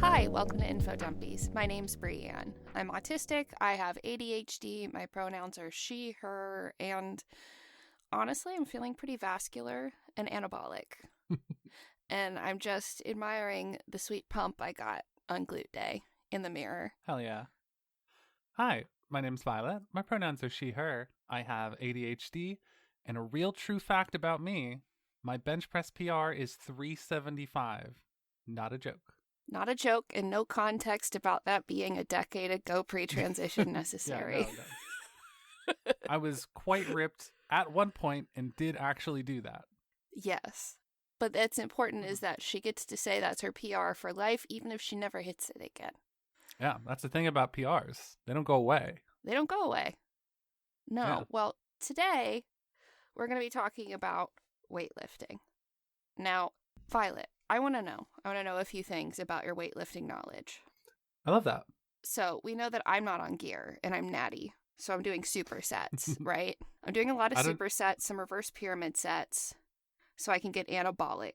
Hi, welcome to Infodumpies. My name's Brianne. I'm autistic, I have ADHD, my pronouns are she, her, and honestly, I'm feeling pretty vascular and anabolic. And I'm just admiring the sweet pump I got on glute day in the mirror. Hell yeah. Hi, my name's Violet. My pronouns are she, her. I have ADHD, and a real true fact about me, my bench press PR is 375. Not a joke. Not a joke, and no context about that being a decade ago pre-transition necessary. No. I was quite ripped at one point and did actually do that. Yes. But that's important is that she gets to say that's her PR for life, even if she never hits it again. Yeah, that's the thing about PRs. They don't go away. They don't go away. No. Yeah. Well, today we're going to be talking about weightlifting. Now, Violet, I want to know a few things about your weightlifting knowledge. I love that. So we know that I'm not on gear and I'm natty. So I'm doing supersets, right? I'm doing a lot of supersets, some reverse pyramid sets, so I can get anabolic.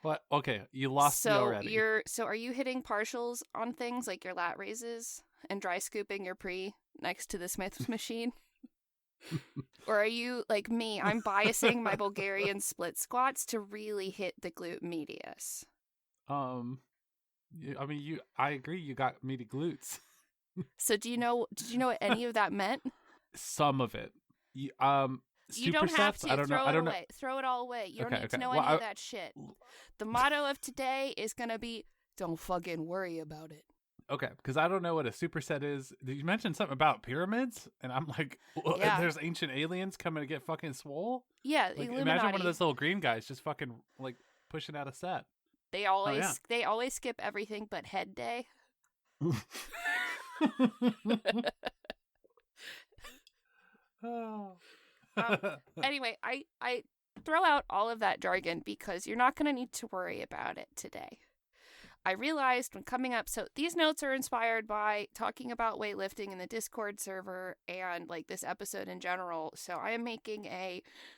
What? Okay, you lost me already. So are you hitting partials on things like your lat raises and dry scooping your pre next to the Smith's machine? Or are you like me? I'm biasing my Bulgarian split squats to really hit the glute medius. I agree. You got meaty glutes. So did you know what any of that meant? Some of it. You don't have to. I don't know. Throw it all away. You don't need to know any of that shit. The motto of today is going to be, don't fucking worry about it. Okay, because I don't know what a superset is. Did you mention something about pyramids? And I'm like, yeah. There's ancient aliens coming to get fucking swole? Yeah, like, Illuminati. Imagine one of those little green guys just fucking like pushing out a set. They always skip everything but head day. Anyway, I throw out all of that jargon because you're not going to need to worry about it today. I realized when coming up, so these notes are inspired by talking about weightlifting in the Discord server and like this episode in general. So I am making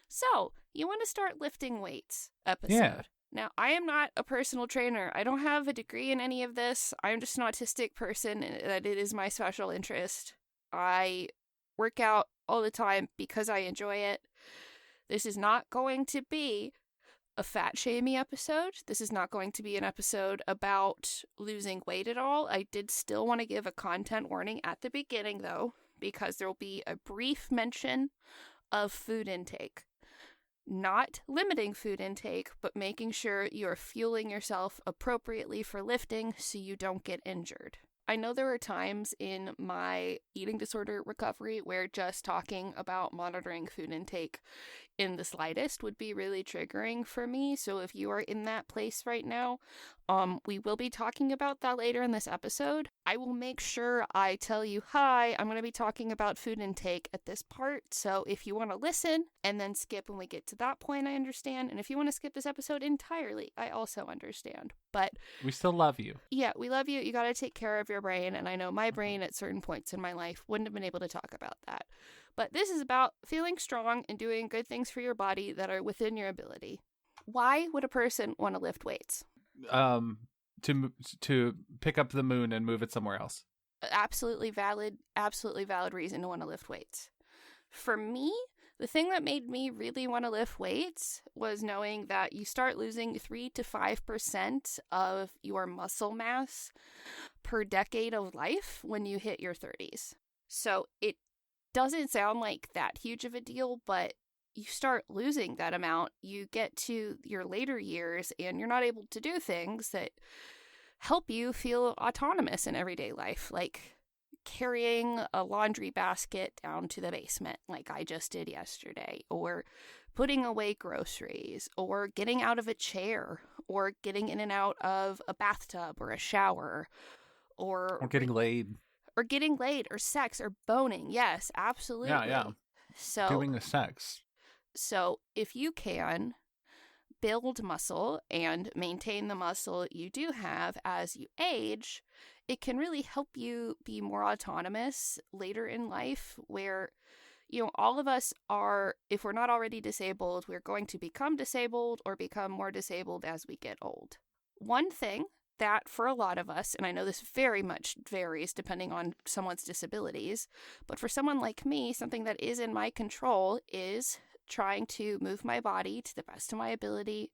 so you want to start lifting weights episode. Yeah. Now, I am not a personal trainer. I don't have a degree in any of this. I'm just an autistic person and that it is my special interest. I work out all the time because I enjoy it. This is not going to be a fat shaming episode. This is not going to be an episode about losing weight at all. I did still want to give a content warning at the beginning, though, because there will be a brief mention of food intake. Not limiting food intake, but making sure you're fueling yourself appropriately for lifting so you don't get injured. I know there were times in my eating disorder recovery where just talking about monitoring food intake in the slightest would be really triggering for me. So if you are in that place right now, we will be talking about that later in this episode. I will make sure I tell you, hi, I'm going to be talking about food intake at this part. So if you want to listen and then skip when we get to that point, I understand. And if you want to skip this episode entirely, I also understand. But we still love you. Yeah, we love you. You got to take care of your brain. And I know my brain at certain points in my life wouldn't have been able to talk about that. But this is about feeling strong and doing good things for your body that are within your ability. Why would a person want to lift weights? To pick up the moon and move it somewhere else. Absolutely valid reason to want to lift weights. For me, the thing that made me really want to lift weights was knowing that you start losing 3 to 5% of your muscle mass per decade of life when you hit your 30s. So it doesn't sound like that huge of a deal, but you start losing that amount, you get to your later years and you're not able to do things that help you feel autonomous in everyday life, like carrying a laundry basket down to the basement like I just did yesterday, or putting away groceries, or getting out of a chair, or getting in and out of a bathtub or a shower, or getting laid. Or sex, or boning. Yes, absolutely. Yeah. So doing the sex. So if you can build muscle and maintain the muscle you do have as you age, it can really help you be more autonomous later in life where, all of us are, if we're not already disabled, we're going to become disabled or become more disabled as we get old. One thing that for a lot of us, and I know this very much varies depending on someone's disabilities, but for someone like me, something that is in my control is trying to move my body to the best of my ability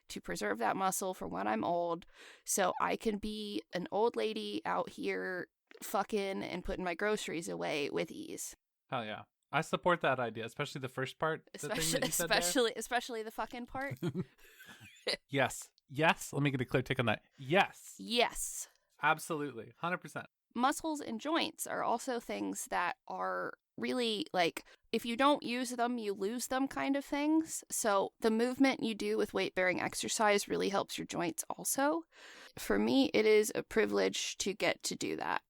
to preserve that muscle for when I'm old, so I can be an old lady out here fucking and putting my groceries away with ease. Hell yeah. I support that idea, especially the first part. Especially the fucking part. Yes. Yes. Let me get a clear tick on that. Yes. Yes. Absolutely. 100%. Muscles and joints are also things that are really like, if you don't use them, you lose them kind of things. So the movement you do with weight-bearing exercise really helps your joints also. For me, it is a privilege to get to do that,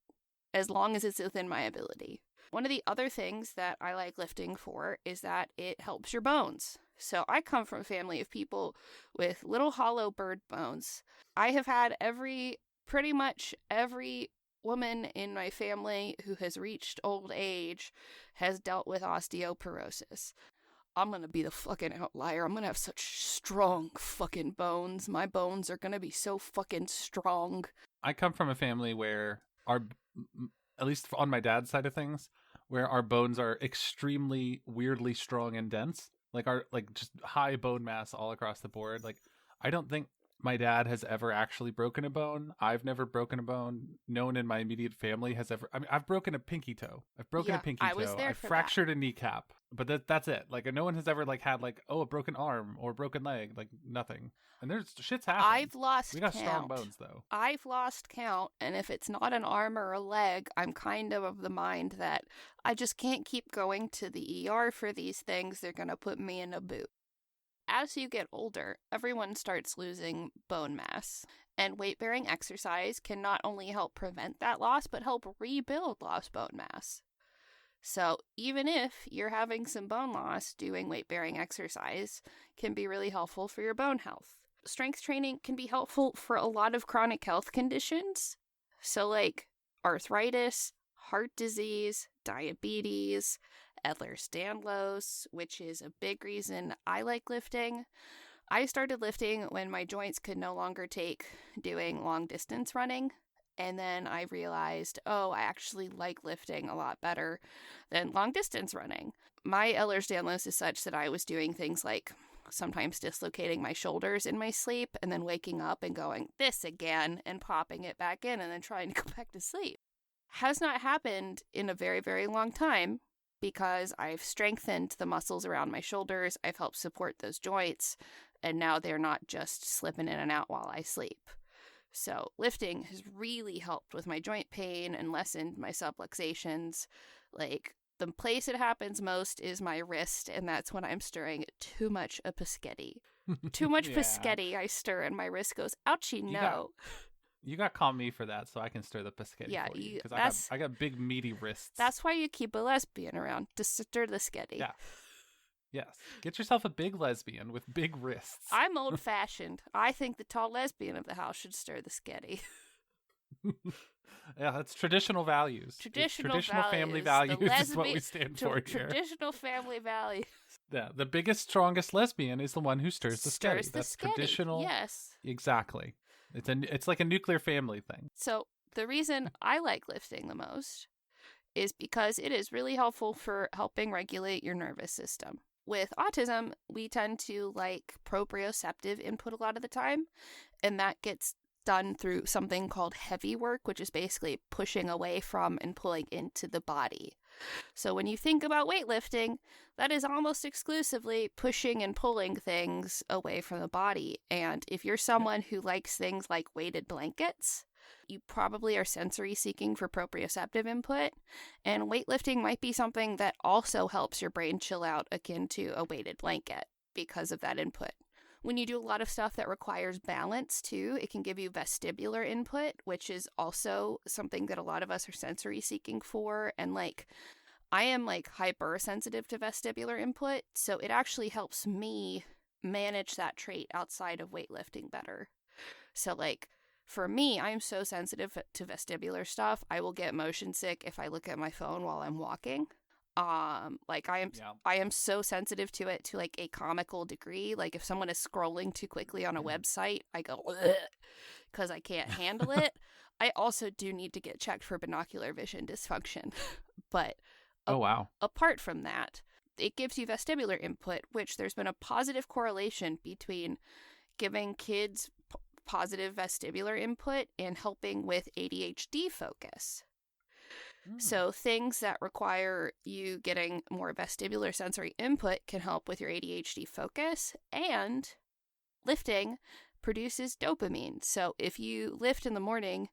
as long as it's within my ability. One of the other things that I like lifting for is that it helps your bones. So I come from a family of people with little hollow bird bones. I have had pretty much every woman in my family who has reached old age has dealt with osteoporosis. I'm going to be the fucking outlier. I'm going to have such strong fucking bones. My bones are going to be so fucking strong. I come from a family where at least on my dad's side of things, where our bones are extremely weirdly strong and dense. Like just high bone mass all across the board. Like, I don't think my dad has ever actually broken a bone. I've never broken a bone. No one in my immediate family has ever. I mean, I've broken a pinky toe. I've fractured a kneecap. But that's it. Like, no one has ever had a broken arm or broken leg. Like, nothing. And there's shit's happened. We got strong bones though. I've lost count, and if it's not an arm or a leg, I'm kind of the mind that I just can't keep going to the ER for these things. They're gonna put me in a boot. As you get older, everyone starts losing bone mass, and weight-bearing exercise can not only help prevent that loss, but help rebuild lost bone mass. So even if you're having some bone loss, doing weight-bearing exercise can be really helpful for your bone health. Strength training can be helpful for a lot of chronic health conditions. So like arthritis, heart disease, diabetes, Ehlers-Danlos, which is a big reason I like lifting. I started lifting when my joints could no longer take doing long distance running. And then I realized, I actually like lifting a lot better than long distance running. My Ehlers-Danlos is such that I was doing things like sometimes dislocating my shoulders in my sleep and then waking up and going, this again, and popping it back in and then trying to go back to sleep. Has not happened in a very, very long time because I've strengthened the muscles around my shoulders. I've helped support those joints, and now they're not just slipping in and out while I sleep. So lifting has really helped with my joint pain and lessened my subluxations. Like, the place it happens most is my wrist, and that's when I'm stirring too much of Paschetti. Too much Paschetti I stir, and my wrist goes, ouchie, no. You got to call me for that so I can stir the Paschetti for you. Because I got big, meaty wrists. That's why you keep a lesbian around, to stir the Schetti. Yeah. Yes. Get yourself a big lesbian with big wrists. I'm old-fashioned. I think the tall lesbian of the house should stir the Schetti. Yeah, that's traditional values. Traditional family values is what we stand for here. Traditional family values. Yeah, the biggest, strongest lesbian is the one who stirs the Schetti. That's traditional. Yes. Exactly. It's like a nuclear family thing. So the reason I like lifting the most is because it is really helpful for helping regulate your nervous system. With autism, we tend to like proprioceptive input a lot of the time, and that gets done through something called heavy work, which is basically pushing away from and pulling into the body. So when you think about weightlifting, that is almost exclusively pushing and pulling things away from the body. And if you're someone who likes things like weighted blankets, you probably are sensory seeking for proprioceptive input, and weightlifting might be something that also helps your brain chill out, akin to a weighted blanket because of that input. When you do a lot of stuff that requires balance too, it can give you vestibular input, which is also something that a lot of us are sensory seeking for. And like, I am like hypersensitive to vestibular input, so it actually helps me manage that trait outside of weightlifting better. So like, for me, I'm so sensitive to vestibular stuff, I will get motion sick if I look at my phone while I'm walking. I am so sensitive to it to like a comical degree. Like if someone is scrolling too quickly on a website, I go, because I can't handle it. I also do need to get checked for binocular vision dysfunction. But Oh, wow. apart from that, it gives you vestibular input, which there's been a positive correlation between giving kids positive vestibular input and helping with ADHD focus. So things that require you getting more vestibular sensory input can help with your ADHD focus, and lifting produces dopamine. So if you lift in the morning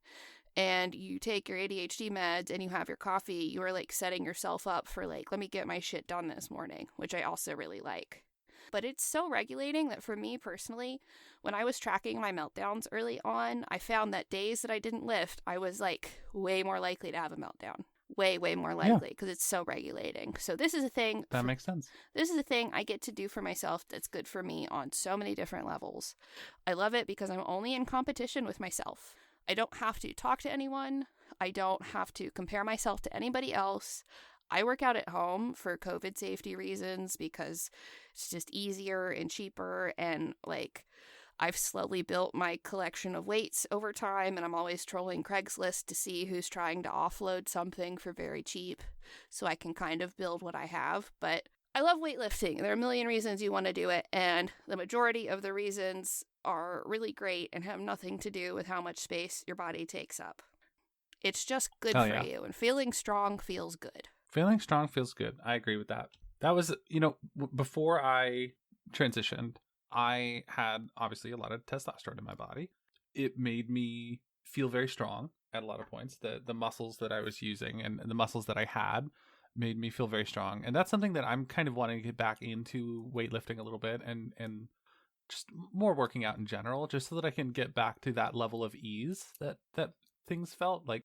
and you take your ADHD meds and you have your coffee, you are like setting yourself up for like, let me get my shit done this morning, which I also really like. But it's so regulating that for me personally, when I was tracking my meltdowns early on, I found that days that I didn't lift, I was like way more likely to have a meltdown. Way more likely, because it's so regulating. So this is a thing. That makes sense. This is a thing I get to do for myself that's good for me on so many different levels. I love it because I'm only in competition with myself. I don't have to talk to anyone. I don't have to compare myself to anybody else. I work out at home for COVID safety reasons because it's just easier and cheaper, and like I've slowly built my collection of weights over time, and I'm always trolling Craigslist to see who's trying to offload something for very cheap so I can kind of build what I have. But I love weightlifting. There are a million reasons you want to do it, and the majority of the reasons are really great and have nothing to do with how much space your body takes up. It's just good for you, and feeling strong feels good. Feeling strong feels good. I agree with that. That was, before I transitioned, I had obviously a lot of testosterone in my body. It made me feel very strong at a lot of points. The muscles that I was using and the muscles that I had made me feel very strong. And that's something that I'm kind of wanting to get back into weightlifting a little bit and just more working out in general, just so that I can get back to that level of ease that things felt like.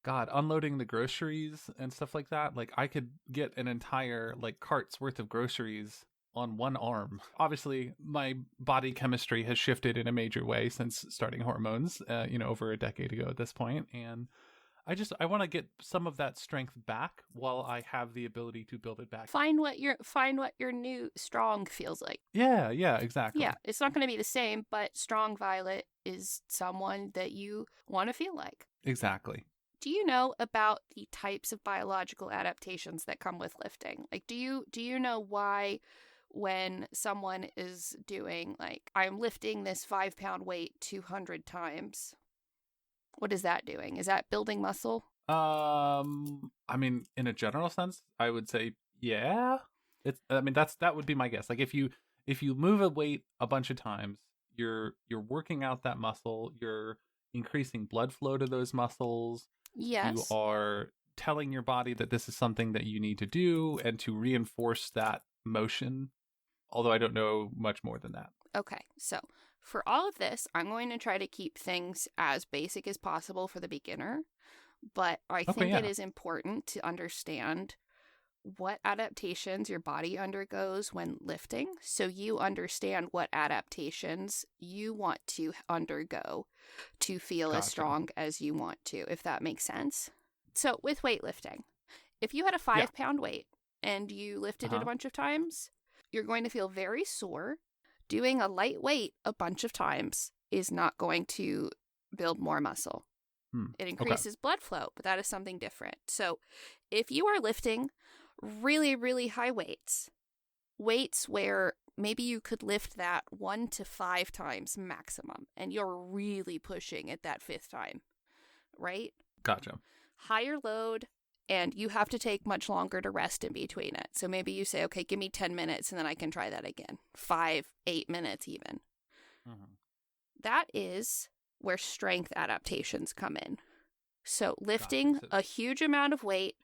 God, unloading the groceries and stuff like that. Like I could get an entire like cart's worth of groceries on one arm. Obviously, my body chemistry has shifted in a major way since starting hormones, over a decade ago at this point. And I want to get some of that strength back while I have the ability to build it back. Find what your new strong feels like. Yeah, exactly. Yeah, it's not going to be the same, but strong Violet is someone that you want to feel like. Exactly. Do you know about the types of biological adaptations that come with lifting? Like, do you know why when someone is doing, like, I'm lifting this 5-pound weight 200 times, what is that doing? Is that building muscle? I mean, in a general sense, I would say, yeah. That would be my guess. Like, if you move a weight a bunch of times, you're working out that muscle, you're increasing blood flow to those muscles. Yes. You are telling your body that this is something that you need to do and to reinforce that motion, although I don't know much more than that. Okay, so for all of this, I'm going to try to keep things as basic as possible for the beginner, but I think it is important to understand what adaptations your body undergoes when lifting, so you understand what adaptations you want to undergo to feel as strong as you want to, if that makes sense. So with weightlifting, if you had a 5-pound weight and you lifted it a bunch of times, you're going to feel very sore. Doing a light weight a bunch of times is not going to build more muscle. It increases blood flow, but that is something different. So if you are lifting really, really high weights where maybe you could lift that 1 to 5 times maximum, and you're really pushing at that 5th time, right? Gotcha. Higher load, and you have to take much longer to rest in between it. So maybe you say, okay, give me 10 minutes and then I can try that again. 5, 8 minutes even. Mm-hmm. That is where strength adaptations come in. So lifting a huge amount of weight,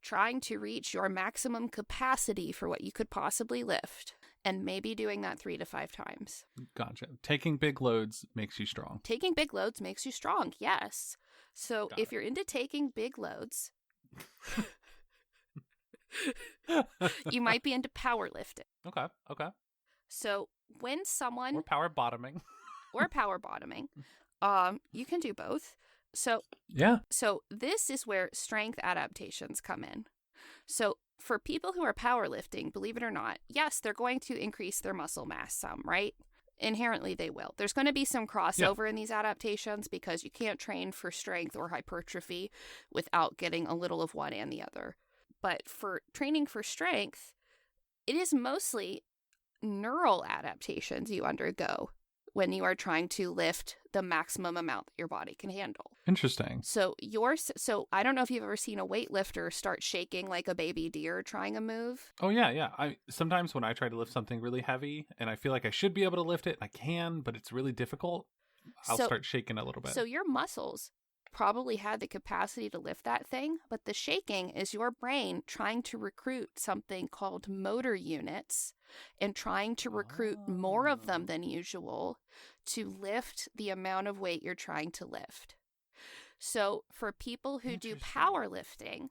trying to reach your maximum capacity for what you could possibly lift, and maybe doing that 3 to 5 times. Gotcha. Taking big loads makes you strong. Taking big loads makes you strong, yes. So if you're into taking big loads, you might be into powerlifting. Okay. So when someone... Or power bottoming. You can do both. So this is where strength adaptations come in. So for people who are powerlifting, believe it or not, yes, they're going to increase their muscle mass some, right? Inherently, they will. There's going to be some crossover in these adaptations because you can't train for strength or hypertrophy without getting a little of one and the other. But for training for strength, it is mostly neural adaptations you undergo when you are trying to lift the maximum amount that your body can handle. Interesting. So I don't know if you've ever seen a weightlifter start shaking like a baby deer trying a move. Oh, yeah. Sometimes when I try to lift something really heavy and I feel like I should be able to lift it, and I can, but it's really difficult, I'll start shaking a little bit. So your muscles probably had the capacity to lift that thing, but the shaking is your brain trying to recruit something called motor units and trying to recruit more of them than usual to lift the amount of weight you're trying to lift. So for people who do powerlifting,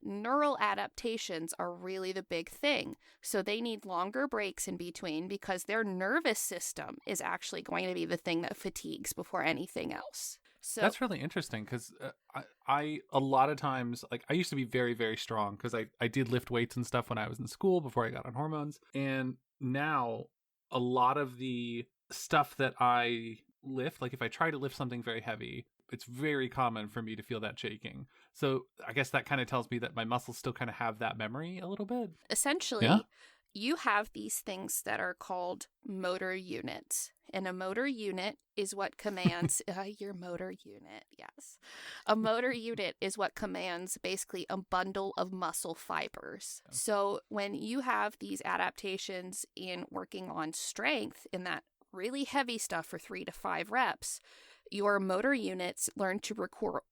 neural adaptations are really the big thing. So they need longer breaks in between because their nervous system is actually going to be the thing that fatigues before anything else. So that's really interesting because I a lot of times, like, I used to be very, very strong because I did lift weights and stuff when I was in school before I got on hormones. And now a lot of the stuff that I lift, like if I try to lift something very heavy, it's very common for me to feel that shaking. So I guess that kind of tells me that my muscles still kind of have that memory a little bit. Essentially, you have these things that are called motor units. And a motor unit is what commands your motor unit. Yes. A motor unit is what commands basically a bundle of muscle fibers. So when you have these adaptations in working on strength in that really heavy stuff for 3 to 5 reps, your motor units learn to recruit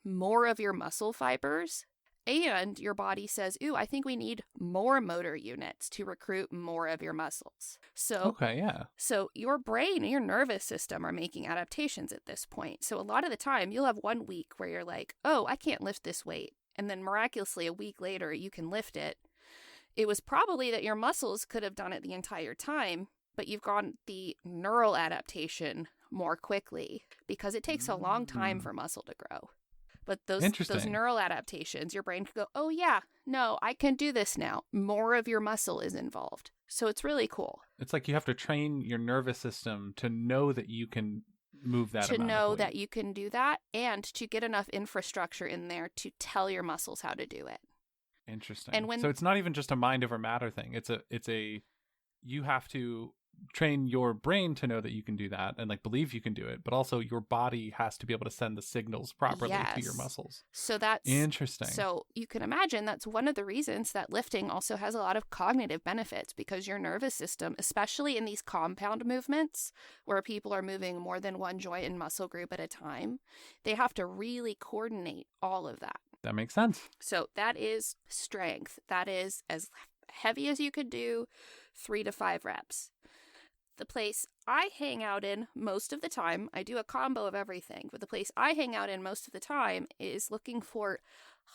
more of your muscle fibers. And your body says, ooh, I think we need more motor units to recruit more of your muscles. So your brain and your nervous system are making adaptations at this point. So a lot of the time, you'll have 1 week where you're like, oh, I can't lift this weight. And then miraculously, a week later, you can lift it. It was probably that your muscles could have done it the entire time, but you've gotten the neural adaptation more quickly because it takes a long time for muscle to grow. But those neural adaptations, your brain could go, oh, yeah, no, I can do this now. More of your muscle is involved. So it's really cool. It's like you have to train your nervous system to know that you can move that amount of weight. To know that you can do that and to get enough infrastructure in there to tell your muscles how to do it. Interesting. So it's not even just a mind over matter thing. You have to train your brain to know that you can do that and like believe you can do it, but also your body has to be able to send the signals properly to your muscles. So that's interesting. So you can imagine that's one of the reasons that lifting also has a lot of cognitive benefits because your nervous system, especially in these compound movements where people are moving more than one joint and muscle group at a time, they have to really coordinate all of that. That makes sense. So that is strength. That is as heavy as you could do, 3 to 5 reps. The place I hang out in most of the time, I do a combo of everything, but the place I hang out in most of the time is looking for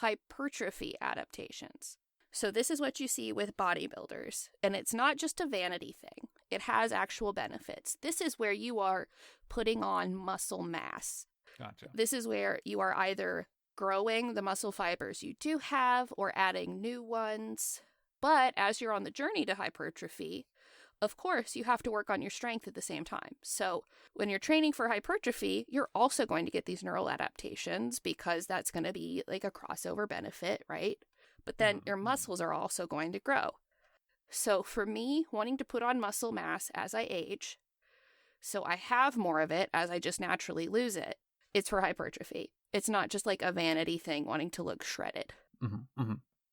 hypertrophy adaptations. So this is what you see with bodybuilders, and it's not just a vanity thing. It has actual benefits. This is where you are putting on muscle mass. Gotcha. This is where you are either growing the muscle fibers you do have or adding new ones. But as you're on the journey to hypertrophy, of course, you have to work on your strength at the same time. So when you're training for hypertrophy, you're also going to get these neural adaptations because that's going to be like a crossover benefit, right? But then your muscles are also going to grow. So for me, wanting to put on muscle mass as I age, so I have more of it as I just naturally lose it, it's for hypertrophy. It's not just like a vanity thing wanting to look shredded.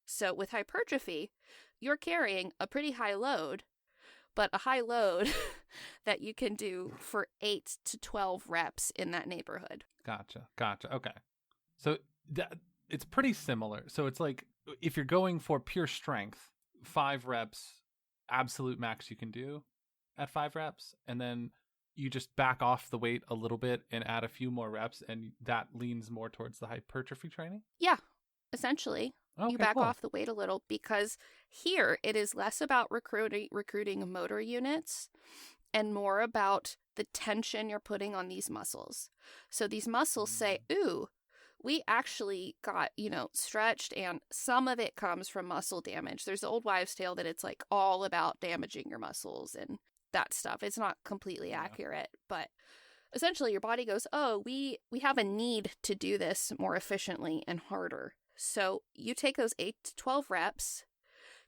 So with hypertrophy, you're carrying a pretty high load, but a high load that you can do for 8 to 12 reps in that neighborhood. Gotcha. Okay. So it's pretty similar. So it's like if you're going for pure strength, 5 reps, absolute max you can do at 5 reps. And then you just back off the weight a little bit and add a few more reps. And that leans more towards the hypertrophy training? Yeah, essentially. Okay, you back off the weight a little because here it is less about recruiting motor units and more about the tension you're putting on these muscles. So these muscles say, ooh, we actually got, stretched, and some of it comes from muscle damage. There's the old wives' tale that it's like all about damaging your muscles. And that stuff. It's not completely accurate, but essentially your body goes, oh, we have a need to do this more efficiently and harder. So you take those 8 to 12 reps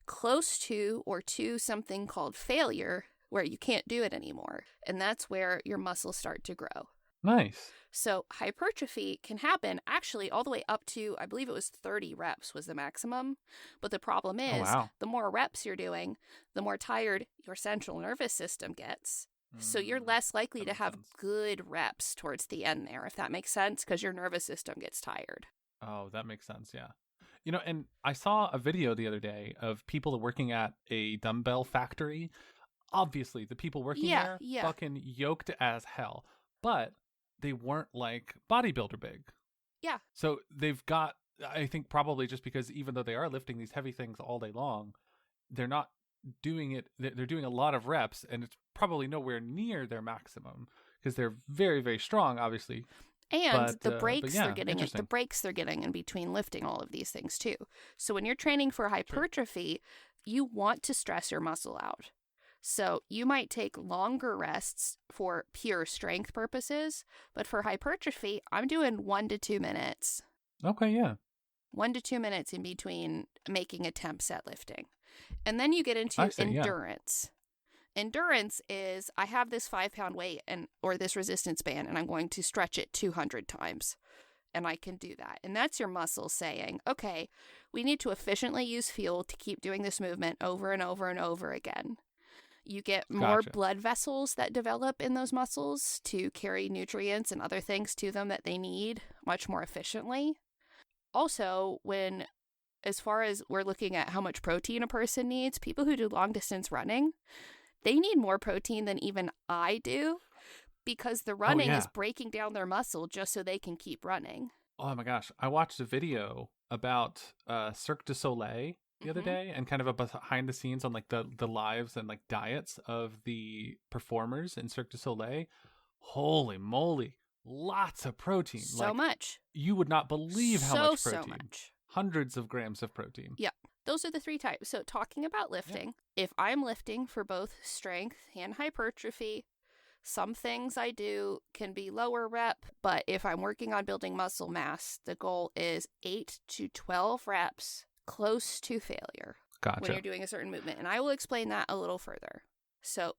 close to or to something called failure, where you can't do it anymore. And that's where your muscles start to grow. Nice. So hypertrophy can happen actually all the way up to, I believe it was 30 reps was the maximum. But the problem is, the more reps you're doing, the more tired your central nervous system gets. So you're less likely to have good reps towards the end there, if that makes sense, because your nervous system gets tired. Oh, that makes sense, yeah. You know, and I saw a video the other day of people working at a dumbbell factory. Obviously, the people working there fucking yoked as hell. But they weren't like bodybuilder big. Yeah. So they've got, I think probably just because even though they are lifting these heavy things all day long, they're not doing it, they're doing a lot of reps, and it's probably nowhere near their maximum because they're very, very strong, obviously. And the breaks they're getting, the breaks they're getting in between lifting all of these things too. So when you're training for hypertrophy, you want to stress your muscle out. So you might take longer rests for pure strength purposes, but for hypertrophy, I'm doing 1 to 2 minutes. Okay, yeah. 1 to 2 minutes in between making attempts at lifting. And then you get into endurance. Endurance is, I have this 5-pound weight or this resistance band, and I'm going to stretch it 200 times. And I can do that. And that's your muscle saying, okay, we need to efficiently use fuel to keep doing this movement over and over and over again. You get more blood vessels that develop in those muscles to carry nutrients and other things to them that they need much more efficiently. Also, as far as we're looking at how much protein a person needs, people who do long distance running, they need more protein than even I do because the running is breaking down their muscle just so they can keep running. Oh my gosh. I watched a video about Cirque du Soleil the other day, and kind of a behind the scenes on like the lives and like diets of the performers in Cirque du Soleil. Holy moly, lots of protein. So much. You would not believe how much protein. So much. Hundreds of grams of protein. Yeah. Those are the 3 types. So talking about lifting, if I'm lifting for both strength and hypertrophy, some things I do can be lower rep, but if I'm working on building muscle mass, the goal is 8 to 12 reps close to failure when you're doing a certain movement. And I will explain that a little further. So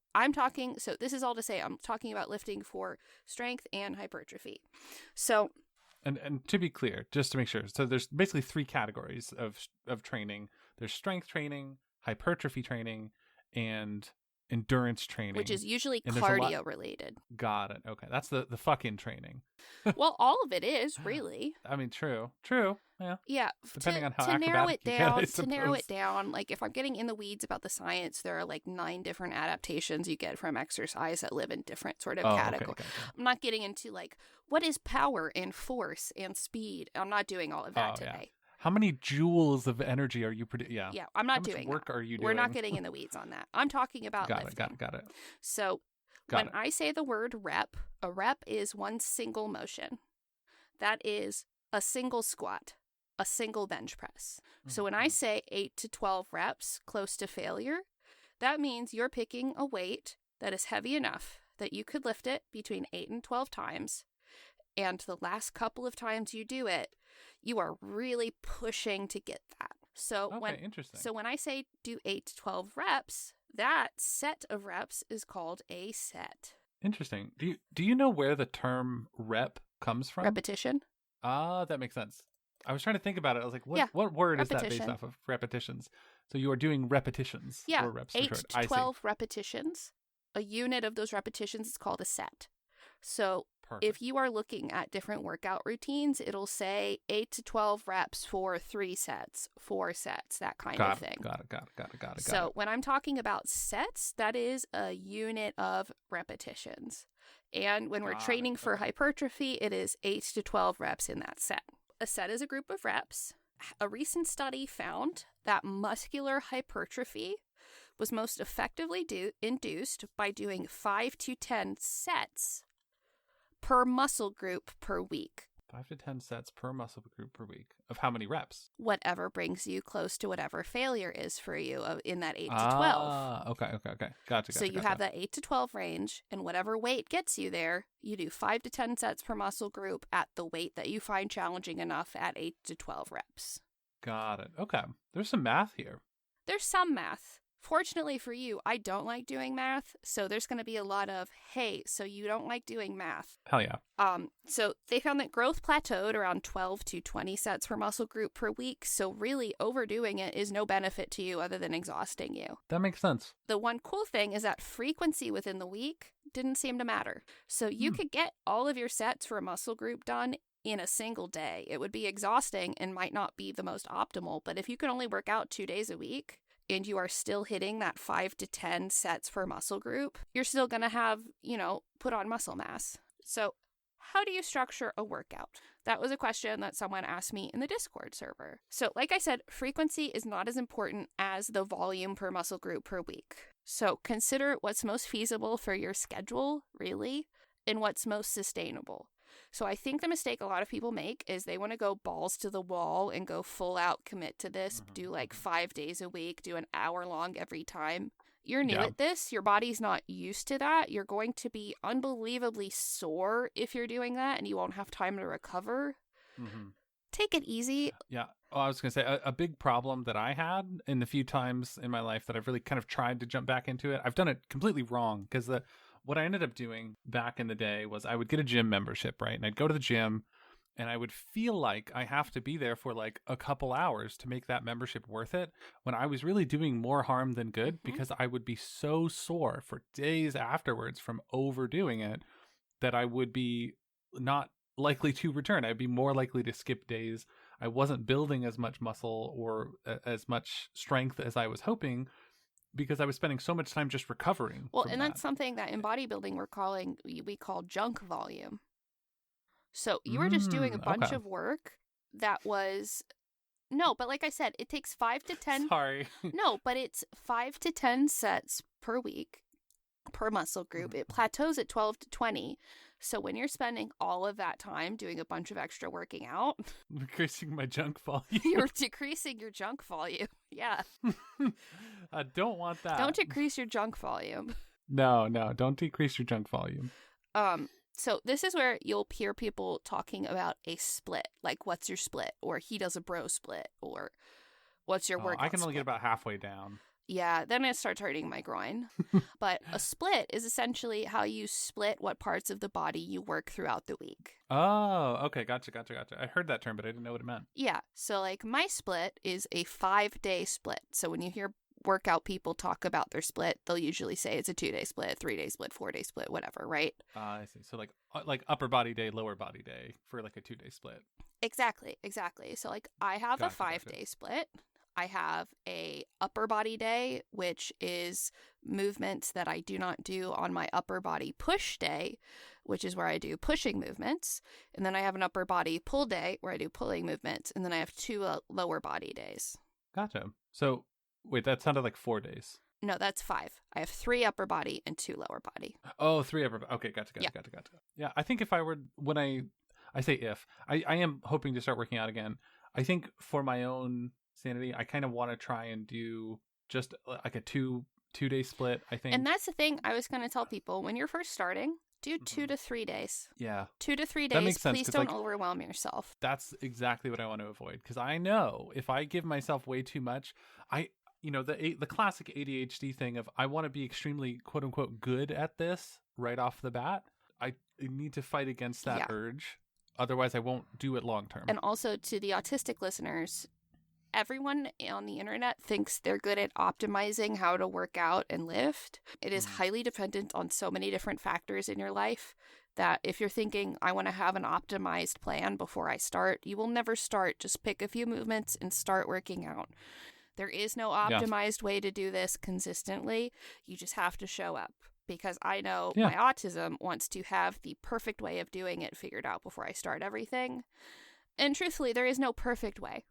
this is all to say, I'm talking about lifting for strength and hypertrophy. So, and to be clear, just to make sure, so there's basically 3 categories of training. There's strength training, hypertrophy training, and endurance training, which is usually cardio related. Got it. Okay, that's the fucking training. Well, all of it is really. I mean, true. Yeah. Yeah. Depending on how to narrow it down, to narrow it down, like if I'm getting in the weeds about the science, there are like 9 different adaptations you get from exercise that live in different sort of categories. Okay. I'm not getting into like what is power and force and speed. I'm not doing all of that today. Yeah. How many joules of energy are you producing? Yeah, I'm not doing that. How much work are you doing? We're not getting in the weeds on that. I'm talking about lifting. Got it. So when I say the word rep, a rep is one single motion. That is a single squat, a single bench press. So when I say 8 to 12 reps close to failure, that means you're picking a weight that is heavy enough that you could lift it between 8 and 12 times. And the last couple of times you do it, you are really pushing to get that. So interesting. So when I say do 8 to 12 reps, that set of reps is called a set. Interesting. Do you know where the term rep comes from? Repetition. Ah, that makes sense. I was trying to think about it. I was like, what word is that based off of? Repetitions. So you are doing repetitions. Yeah, or reps 8 to 12 repetitions. A unit of those repetitions is called a set. So if you are looking at different workout routines, it'll say 8 to 12 reps for 3 sets, 4 sets, that kind of thing. Got it. So when I'm talking about sets, that is a unit of repetitions. And when we're training for hypertrophy, it is 8 to 12 reps in that set. A set is a group of reps. A recent study found that muscular hypertrophy was most effectively induced by doing 5 to 10 sets per muscle group per week. 5 to 10 sets per muscle group per week. Of how many reps? Whatever brings you close to whatever failure is for you in that 8 to 12. Okay. Gotcha. So you have that 8 to 12 range, and whatever weight gets you there, you do 5 to 10 sets per muscle group at the weight that you find challenging enough at 8 to 12 reps. Got it. Okay. There's some math here. There's some math. Fortunately for you, I don't like doing math, so there's going to be a lot of, hey, so you don't like doing math. Hell yeah. So they found that growth plateaued around 12 to 20 sets per muscle group per week, so really overdoing it is no benefit to you other than exhausting you. That makes sense. The one cool thing is that frequency within the week didn't seem to matter. So you could get all of your sets for a muscle group done in a single day. It would be exhausting and might not be the most optimal, but if you can only work out 2 days a week, and you are still hitting that 5 to 10 sets per muscle group, you're still going to have, put on muscle mass. So how do you structure a workout? That was a question that someone asked me in the Discord server. So like I said, frequency is not as important as the volume per muscle group per week. So consider what's most feasible for your schedule, really, and what's most sustainable. So I think the mistake a lot of people make is they want to go balls to the wall and go full out commit to this, do like 5 days a week, do an hour long every time. You're new at this. Your body's not used to that. You're going to be unbelievably sore if you're doing that, and you won't have time to recover. Mm-hmm. Take it easy. Yeah. Oh, I was going to say a big problem that I had in the few times in my life that I've really kind of tried to jump back into it. I've done it completely wrong because what I ended up doing back in the day was I would get a gym membership, right? And I'd go to the gym and I would feel like I have to be there for like a couple hours to make that membership worth it, when I was really doing more harm than good, because I would be so sore for days afterwards from overdoing it that I would be not likely to return. I'd be more likely to skip days. I wasn't building as much muscle or as much strength as I was hoping, because I was spending so much time just recovering. Well, and that's something that in bodybuilding we call junk volume. So you were just doing a bunch of work that was but like I said, it takes 5 to 10. Sorry. No, but it's 5 to 10 sets per week per muscle group. It plateaus at 12 to 20. So when you're spending all of that time doing a bunch of extra working out, decreasing my junk volume. You're decreasing your junk volume. Yeah. I don't want that. Don't decrease your junk volume. No, don't decrease your junk volume. So this is where you'll hear people talking about a split, like what's your split, or he does a bro split, or what's your workout I can only split? get about halfway down. Yeah, then it starts hurting my groin. But a split is essentially how you split what parts of the body you work throughout the week. Oh, okay. Gotcha. I heard that term, but I didn't know what it meant. Yeah. So like my split is a 5-day split. So when you hear workout people talk about their split, they'll usually say it's a 2-day split, 3-day split, 4-day split, whatever, right? I see. So like upper body day, lower body day for like a 2-day split. Exactly. So like I have a 5-day split. I have a upper body day, which is movements that I do not do on my upper body push day, which is where I do pushing movements. And then I have an upper body pull day where I do pulling movements. And then I have 2 lower body days. Gotcha. So wait, that sounded like 4 days. No, that's 5. I have 3 upper body and 2 lower body. Oh, 3 upper body. Okay, gotcha. Yeah, I think if I were, when I say if, I am hoping to start working out again. I think for my own sanity, I kind of want to try and do just like a two-day split, I think. And that's the thing I was going to tell people. When you're first starting, do 2 to 3 days. Yeah. 2 to 3 days. That makes sense, please don't overwhelm yourself. That's exactly what I want to avoid, because I know if I give myself way too much, the classic ADHD thing of I want to be extremely quote unquote good at this right off the bat. I need to fight against that urge. Otherwise I won't do it long term. And also to the autistic listeners, everyone on the internet thinks they're good at optimizing how to work out and lift. It is highly dependent on so many different factors in your life that if you're thinking, I want to have an optimized plan before I start, you will never start. Just pick a few movements and start working out. There is no optimized way to do this consistently. You just have to show up. Because I know my autism wants to have the perfect way of doing it figured out before I start everything. And truthfully, there is no perfect way.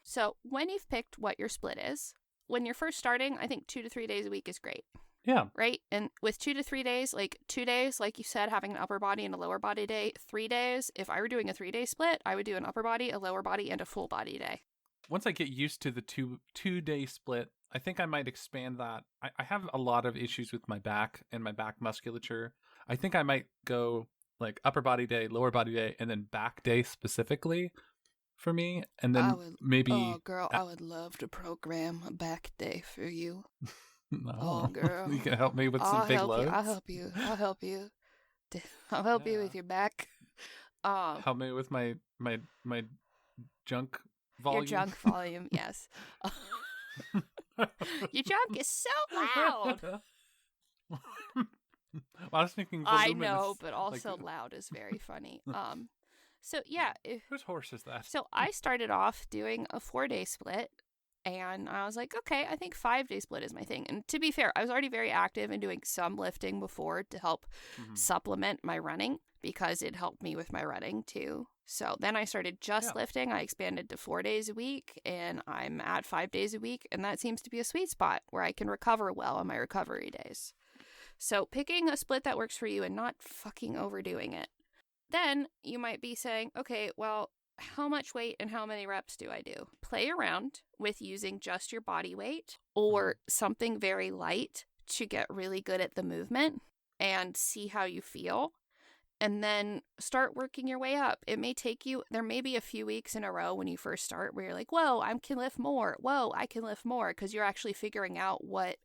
So when you've picked what your split is, when you're first starting, I think 2 to 3 days a week is great. Yeah. Right? And with 2 to 3 days, like 2 days, like you said, having an upper body and a lower body day, 3 days, if I were doing a 3-day split, I would do an upper body, a lower body, and a full body day. Once I get used to the two-day split, I think I might expand that. I have a lot of issues with my back and my back musculature. I think I might go like upper body day, lower body day, and then back day specifically for me. And then maybe... Oh, girl, I would love to program a back day for you. No. Oh, girl. You can help me with some big loads? I'll help you. I'll help you with your back. Help me with my junk volume. Your junk volume, yes. Your junk is so loud. I was thinking I know, but also like... loud is very funny. So yeah. Whose horse is that? So I started off doing a 4-day split, and I was like, okay, I think 5-day split is my thing. And to be fair, I was already very active and doing some lifting before to help supplement my running, because it helped me with my running too. So then I started just lifting. I expanded to 4 days a week, and I'm at 5 days a week. And that seems to be a sweet spot where I can recover well on my recovery days. So picking a split that works for you and not fucking overdoing it. Then you might be saying, okay, well, how much weight and how many reps do I do? Play around with using just your body weight or something very light to get really good at the movement and see how you feel. And then start working your way up. It may take you, there may be a few weeks in a row when you first start where you're like, whoa, I can lift more. Whoa, I can lift more. Because you're actually figuring out what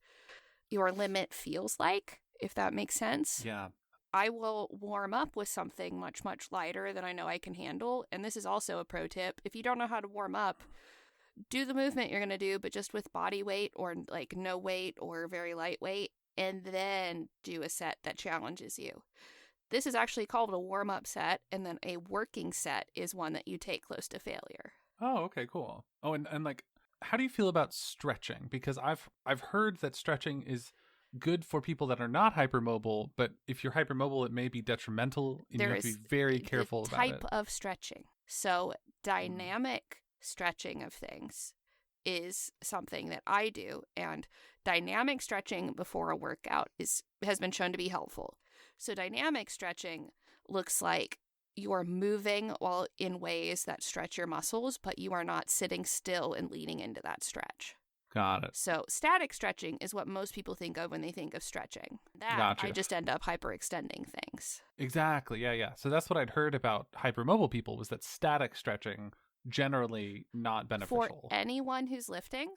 your limit feels like, if that makes sense. Yeah. I will warm up with something much, much lighter than I know I can handle. And this is also a pro tip. If you don't know how to warm up, do the movement you're going to do, but just with body weight or like no weight or very lightweight, and then do a set that challenges you. This is actually called a warm-up set, and then a working set is one that you take close to failure. Oh, okay, cool. Oh, and like, how do you feel about stretching? Because I've heard that stretching is good for people that are not hypermobile, but if you're hypermobile, it may be detrimental, and you have to be very careful about it. Type of stretching. So dynamic stretching of things is something that I do, and dynamic stretching before a workout has been shown to be helpful. So dynamic stretching looks like you're moving while in ways that stretch your muscles, but you are not sitting still and leaning into that stretch. Got it. So static stretching is what most people think of when they think of stretching. Gotcha. I just end up hyperextending things. Exactly. Yeah. So that's what I'd heard about hypermobile people, was that static stretching generally not beneficial. For anyone who's lifting,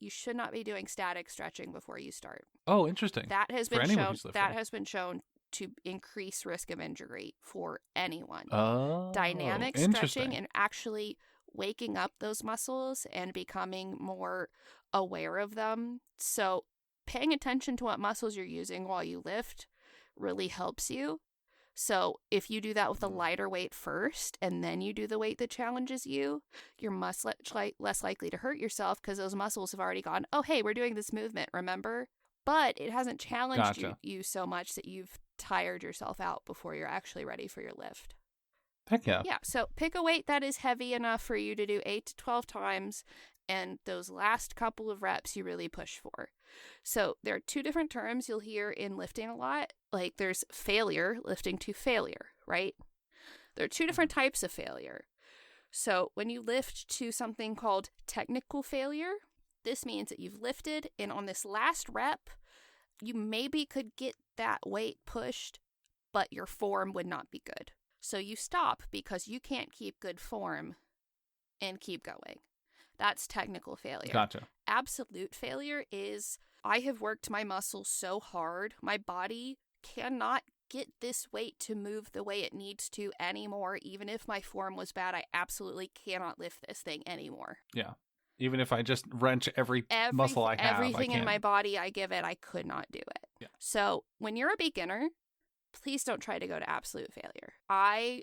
you should not be doing static stretching before you start. Oh, interesting. That has been shown to increase risk of injury for anyone. Oh, dynamic stretching and actually waking up those muscles and becoming more aware of them. So paying attention to what muscles you're using while you lift really helps you. So if you do that with a lighter weight first, and then you do the weight that challenges you, you're much less likely to hurt yourself, because those muscles have already gone, oh, hey, we're doing this movement, remember? But it hasn't challenged you so much that you've tired yourself out before you're actually ready for your lift. Heck yeah. Yeah, so pick a weight that is heavy enough for you to do 8 to 12 times, and those last couple of reps you really push for. So there are 2 different terms you'll hear in lifting a lot. Like there's failure, lifting to failure, right? There are 2 different types of failure. So when you lift to something called technical failure, this means that you've lifted, and on this last rep, you maybe could get that weight pushed, but your form would not be good. So you stop because you can't keep good form and keep going. That's technical failure. Gotcha. Absolute failure is, I have worked my muscles so hard, my body cannot get this weight to move the way it needs to anymore. Even if my form was bad, I absolutely cannot lift this thing anymore. Yeah. Even if I just wrench every muscle I have, everything in my body I give it, I could not do it. Yeah. So when you're a beginner, please don't try to go to absolute failure. I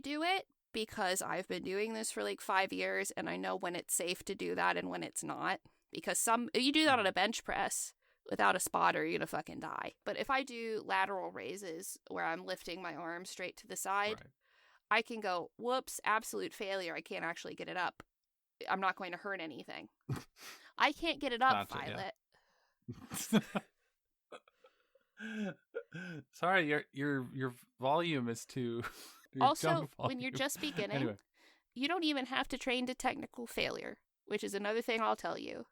do it because I've been doing this for like 5 years, and I know when it's safe to do that and when it's not. Because if you do that on a bench press without a spotter, you're gonna fucking die. But if I do lateral raises where I'm lifting my arm straight to the side, I can go, whoops, absolute failure. I can't actually get it up. I'm not going to hurt anything. I can't get it up, gotcha, Violet. Yeah. Sorry, your volume is too your Also, junk when you're volume. just beginning, Anyway. you don't even have to train to technical failure, which is another thing I'll tell you.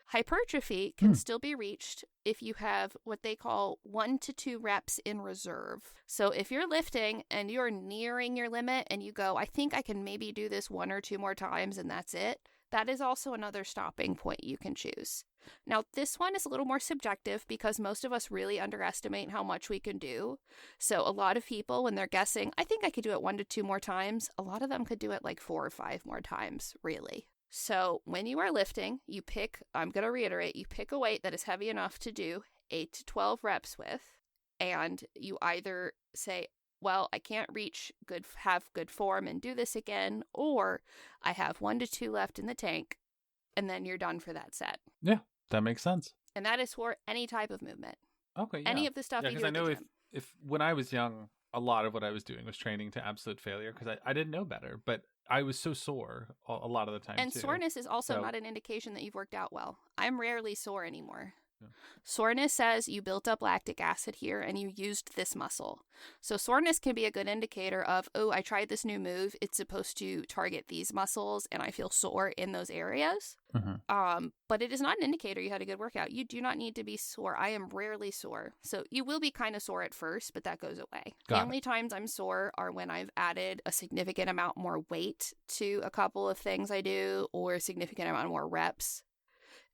Hypertrophy can still be reached if you have what they call 1 to 2 reps in reserve. So if you're lifting and you're nearing your limit and you go, I think I can maybe do this 1 or 2 more times and that's it, that is also another stopping point you can choose. Now, this one is a little more subjective because most of us really underestimate how much we can do. So a lot of people, when they're guessing, I think I could do it 1 to 2 more times, a lot of them could do it like 4 or 5 more times, really. So when you are lifting, you pick, I'm going to reiterate, you pick a weight that is heavy enough to do 8 to 12 reps with, and you either say, well, I can't have good form and do this again, or I have 1 to 2 left in the tank, and then you're done for that set. Yeah, that makes sense. And that is for any type of movement. Okay, yeah. Any of the stuff you do at the gym. If when I was young, a lot of what I was doing was training to absolute failure because I didn't know better, but I was so sore a lot of the time. And too. soreness is also not an indication that you've worked out well. I'm rarely sore anymore. Yeah. Soreness says you built up lactic acid here and you used this muscle. So soreness can be a good indicator of, oh, I tried this new move. It's supposed to target these muscles and I feel sore in those areas. Mm-hmm. But it is not an indicator you had a good workout. You do not need to be sore. I am rarely sore. So you will be kind of sore at first, but that goes away. The only times I'm sore are when I've added a significant amount more weight to a couple of things I do or a significant amount more reps.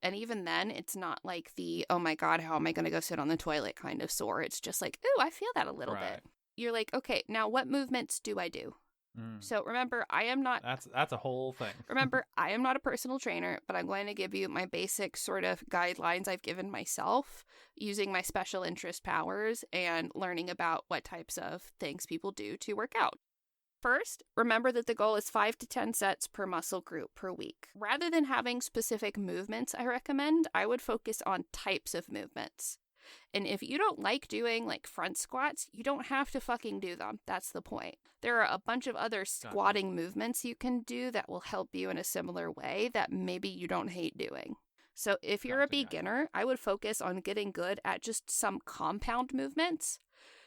And even then, it's not like the, oh my God, how am I going to go sit on the toilet kind of sore. It's just like, ooh, I feel that a little bit. You're like, okay, now what movements do I do? So remember, I am not... That's a whole thing. Remember, I am not a personal trainer, but I'm going to give you my basic sort of guidelines I've given myself using my special interest powers and learning about what types of things people do to work out. First, remember that the goal is 5 to 10 sets per muscle group per week. Rather than having specific movements I would focus on types of movements. And if you don't like doing like front squats, you don't have to fucking do them. That's the point. There are a bunch of other squatting movements you can do that will help you in a similar way that maybe you don't hate doing. So if you're a beginner, I would focus on getting good at just some compound movements,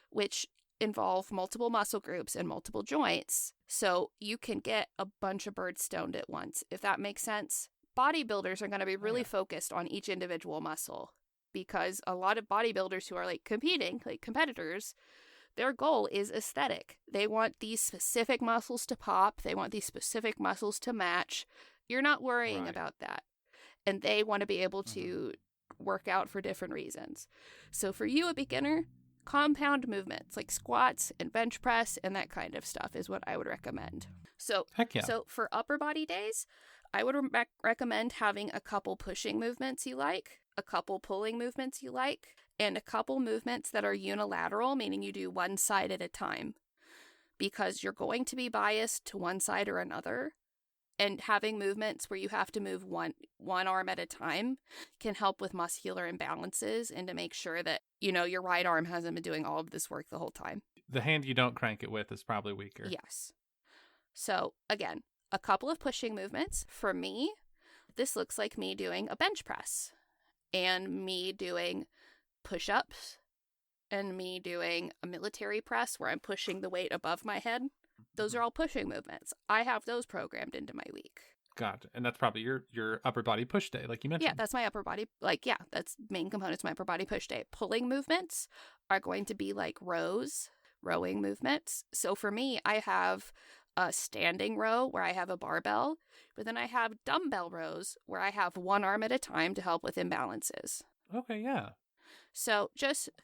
which involve multiple muscle groups and multiple joints, so you can get a bunch of birds stoned at once, if that makes sense. Bodybuilders are going to be really focused on each individual muscle because a lot of bodybuilders who are like competing, like competitors, their goal is aesthetic. They want these specific muscles to pop. They want these specific muscles to match. You're not worrying about that. And they want to be able to work out for different reasons. So for you, a beginner, compound movements like squats and bench press and that kind of stuff is what I would recommend. So, so for upper body days, I would recommend having a couple pushing movements you like, a couple pulling movements you like, and a couple movements that are unilateral, meaning you do one side at a time, because you're going to be biased to one side or another. And having movements where you have to move one arm at a time can help with muscular imbalances and to make sure that, you know, your right arm hasn't been doing all of this work the whole time. The hand you don't crank it with is probably weaker. Yes. So, again, a couple of pushing movements. For me, this looks like me doing a bench press and me doing push-ups and me doing a military press where I'm pushing the weight above my head. Those are all pushing movements. I have those programmed into my week. Gotcha. And that's probably your upper body push day, like you mentioned. Yeah, that's my upper body. That's main components of my upper body push day. Pulling movements are going to be like rowing movements. So for me, I have a standing row where I have a barbell, but then I have dumbbell rows where I have one arm at a time to help with imbalances. Okay, yeah. So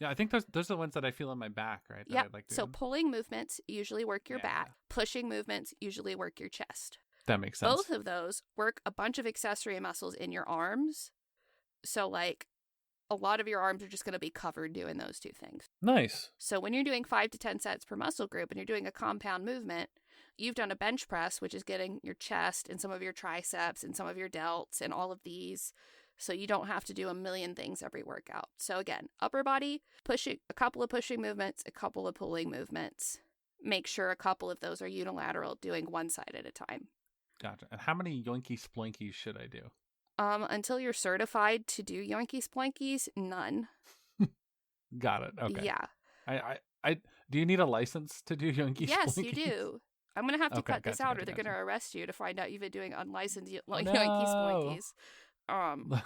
I think those are the ones that I feel in my back, right? Yeah. Like so pulling movements usually work your back. Pushing movements usually work your chest. That makes sense. Both of those work a bunch of accessory muscles in your arms. So like a lot of your arms are just going to be covered doing those two things. Nice. So when you're doing 5 to 10 sets per muscle group and you're doing a compound movement, you've done a bench press, which is getting your chest and some of your triceps and some of your delts and all of these. So you don't have to do a million things every workout. So again, upper body, pushing, a couple of pushing movements, a couple of pulling movements. Make sure a couple of those are unilateral, doing one side at a time. Gotcha. And how many yoinky splinkies should I do? Until you're certified to do yoinky splinkies, none. Got it. Okay. Yeah. I do you need a license to do yoinky Yes, splinkies? you do. I'm going to have to Okay, cut this gotcha, out or gotcha, they're going to gotcha. arrest you to find out you've been doing unlicensed Oh, yoinky no. splinkies.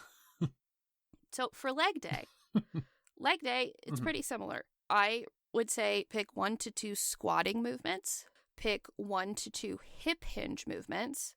So for leg day, it's Mhm. pretty similar. I would say pick 1 to 2 squatting movements, pick 1 to 2 hip hinge movements,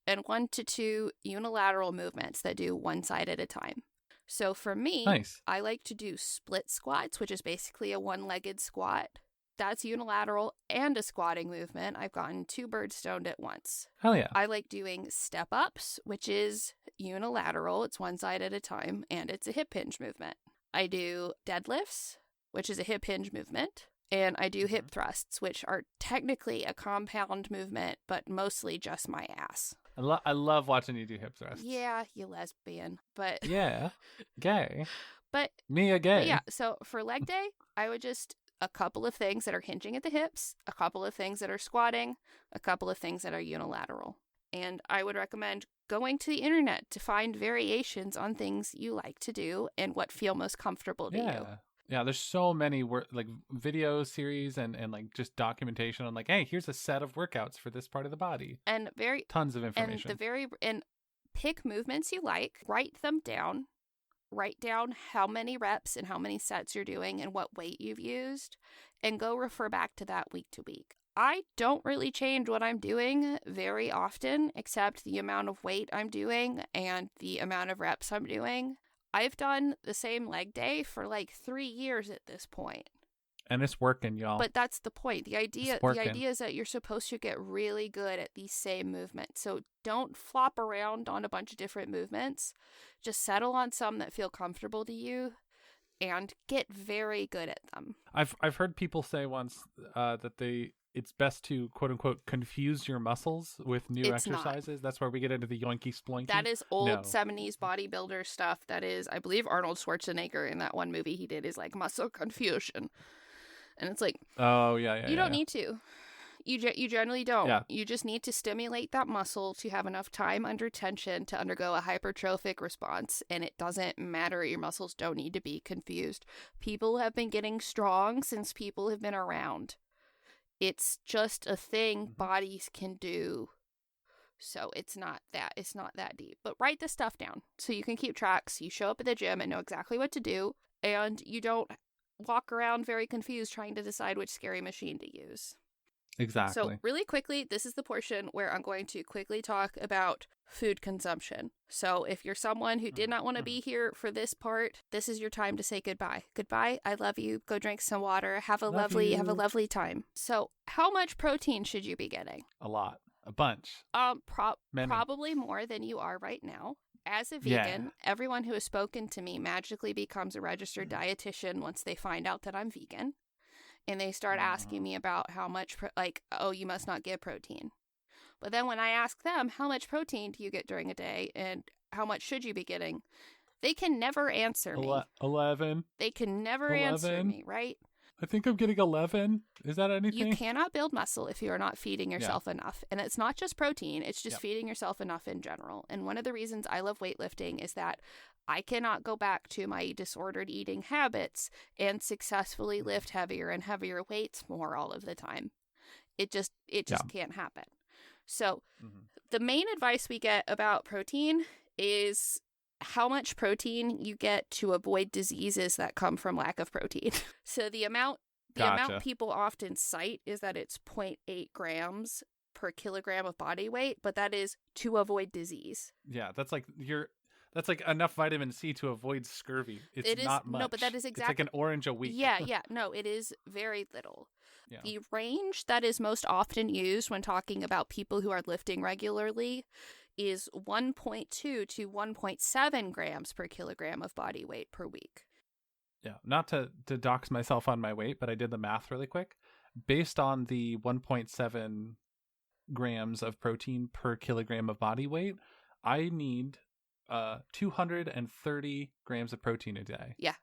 and 1 to 2 unilateral movements that do one side at a time. So for me, Nice. I like to do split squats, which is basically a one-legged squat. That's unilateral and a squatting movement. I've gotten 2 birds stoned at once. Hell yeah. I like doing step ups, which is unilateral. It's one side at a time, and it's a hip hinge movement. I do deadlifts, which is a hip hinge movement. And I do hip thrusts, which are technically a compound movement, but mostly just my ass. I love watching you do hip thrusts. Yeah, you lesbian. But Yeah. Gay. but Me a gay. But yeah, so for leg day, I would just a couple of things that are hinging at the hips, a couple of things that are squatting, a couple of things that are unilateral. And I would recommend going to the internet to find variations on things you like to do and what feel most comfortable to you. Yeah, there's so many like video series and like just documentation on like, hey, here's a set of workouts for this part of the body. And tons of information. And pick movements you like, write them down. Write down how many reps and how many sets you're doing and what weight you've used, and go refer back to that week to week. I don't really change what I'm doing very often, except the amount of weight I'm doing and the amount of reps I'm doing. I've done the same leg day for like 3 years at this point. And it's working, y'all. But that's the point. The idea is that you're supposed to get really good at these same movements. So don't flop around on a bunch of different movements. Just settle on some that feel comfortable to you and get very good at them. I've heard people say once that it's best to quote unquote confuse your muscles with new exercises. That's where we get into the yoinky splinky. That is old 70s bodybuilder stuff. That is, I believe Arnold Schwarzenegger in that one movie he did is like muscle confusion. And it's like, oh yeah, you don't need to. You generally don't. Yeah. You just need to stimulate that muscle to have enough time under tension to undergo a hypertrophic response. And it doesn't matter. Your muscles don't need to be confused. People have been getting strong since people have been around. It's just a thing bodies can do. So it's not that deep. But write this stuff down so you can keep track. So you show up at the gym and know exactly what to do. And you don't walk around very confused trying to decide which scary machine to use. Exactly. So really quickly, this is the portion where I'm going to quickly talk about food consumption. So if you're someone who did not want to be here for this part, this is your time to say goodbye. Goodbye. I love you. Go drink some water. Have a lovely time. So how much protein should you be getting? A lot. A bunch. Probably more than you are right now. As a vegan, everyone who has spoken to me magically becomes a registered dietitian once they find out that I'm vegan. And they start asking me about how much, you must not get protein. But then when I ask them, how much protein do you get during a day and how much should you be getting? They can never answer me. 11. They can never answer me, right? I think I'm getting 11. Is that anything? You cannot build muscle if you are not feeding yourself enough. And it's not just protein, it's just feeding yourself enough in general. And one of the reasons I love weightlifting is that I cannot go back to my disordered eating habits and successfully lift heavier and heavier weights more all of the time. It just can't happen. So the main advice we get about protein is how much protein you get to avoid diseases that come from lack of protein. So the amount people often cite is that it's 0.8 grams per kilogram of body weight, but that is to avoid disease. Yeah, that's like enough vitamin C to avoid scurvy. It is not much. No, but that is exactly. It's like an orange a week. Yeah. No, it is very little. Yeah. The range that is most often used when talking about people who are lifting regularly is 1.2 to 1.7 grams per kilogram of body weight per week. Yeah, not to dox myself on my weight, but I did the math really quick. Based on the 1.7 grams of protein per kilogram of body weight, I need 230 grams of protein a day. Yeah.